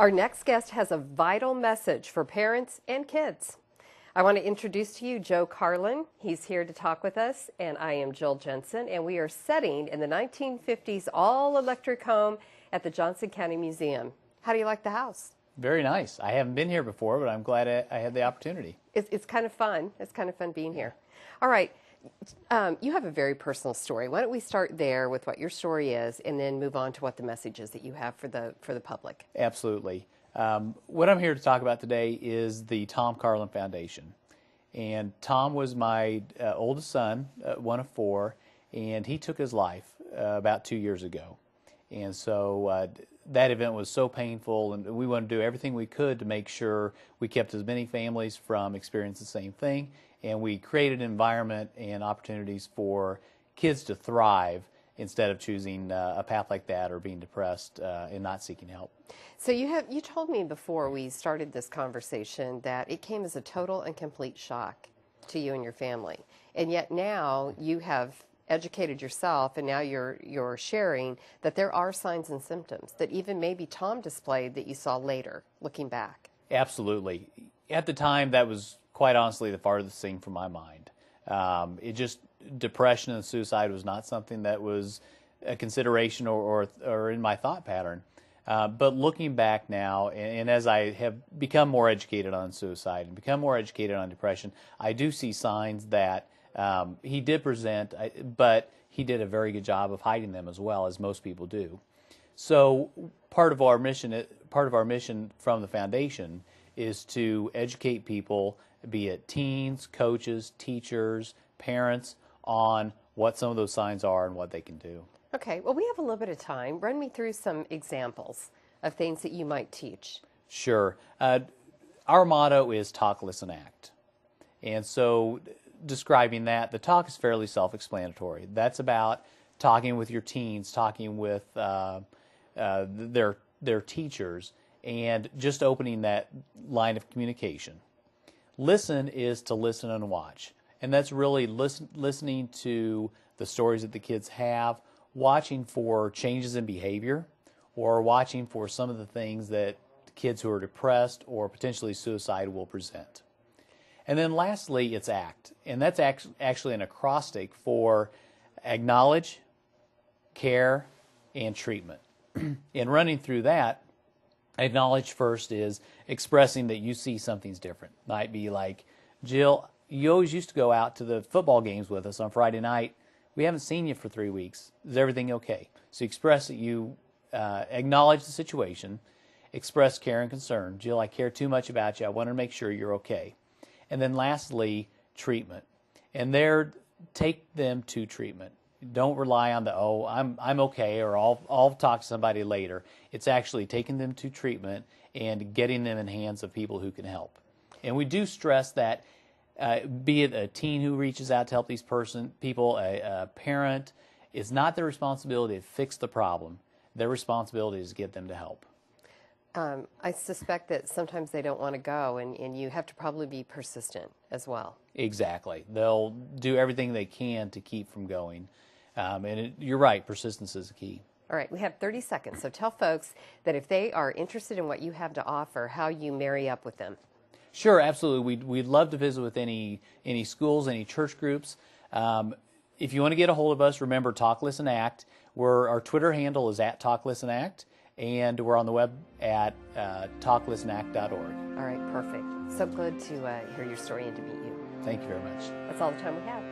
Our next guest has a vital message for parents and kids. I want to introduce to you Joe Karlin. He's here to talk with us, and I am Jill Jensen, and we are setting in the 1950s all-electric home at the Johnson County Museum. How do you like the house? Very nice. I haven't been here before, but I'm glad I had the opportunity. It's kind of fun. It's kind of fun being here. All right. You have a very personal story. Why don't we start there with what your story is, and then move on to what the message is that you have for the public. Absolutely. What I'm here to talk about today is the Tom Karlin Foundation. And Tom was my oldest son, one of four, and he took his life about 2 years ago. And so that event was so painful, and we wanted to do everything we could to make sure we kept as many families from experiencing the same thing, and we created an environment and opportunities for kids to thrive instead of choosing a path like that or being depressed and not seeking help. So you told me before we started this conversation that it came as a total and complete shock to you and your family, and yet now you have educated yourself, and now you're sharing that there are signs and symptoms that even maybe Tom displayed that you saw later, looking back. Absolutely. At the time, that was quite honestly the farthest thing from my mind. Depression and suicide was not something that was a consideration or in my thought pattern. But looking back now, and as I have become more educated on suicide and become more educated on depression, I do see signs that he did present, but he did a very good job of hiding them as well, as most people do. So part of our mission from the foundation is to educate people, be it teens, coaches, teachers, parents, on what some of those signs are and what they can do. Okay, well, we have a little bit of time. Run me through some examples of things that you might teach. Sure. Our motto is talk, listen, act. And so describing that, the talk is fairly self-explanatory. That's about talking with your teens, talking with their teachers, and just opening that line of communication. Listen is to listen and watch. And that's really listening to the stories that the kids have, watching for changes in behavior, or watching for some of the things that kids who are depressed or potentially suicidal will present. And then lastly, it's ACT. And that's actually an acrostic for acknowledge, care, and treatment. And running through that, acknowledge first is expressing that you see something's different. Might be like, Jill, you always used to go out to the football games with us on Friday night. We haven't seen you for 3 weeks. Is everything okay? So express that you acknowledge the situation, express care and concern. Jill, I care too much about you. I want to make sure you're okay. And then lastly, treatment. And there, take them to treatment. Don't rely on the, oh, I'm okay, or I'll talk to somebody later. It's actually taking them to treatment and getting them in hands of people who can help. And we do stress that, be it a teen who reaches out to help these people, a parent, it's not their responsibility to fix the problem. Their responsibility is to get them to help. I suspect that sometimes they don't want to go, and you have to probably be persistent as well. Exactly. They'll do everything they can to keep from going. You're right, persistence is the key. All right, we have 30 seconds, so tell folks that if they are interested in what you have to offer, how you marry up with them. Sure, absolutely. We'd love to visit with any schools, any church groups. If you want to get a hold of us, remember Talk, Listen, Act. Our Twitter handle is @TalkListenAct, and we're on the web at talklistenact.org. All right, perfect. So good to hear your story and to meet you. Thank you very much. That's all the time we have.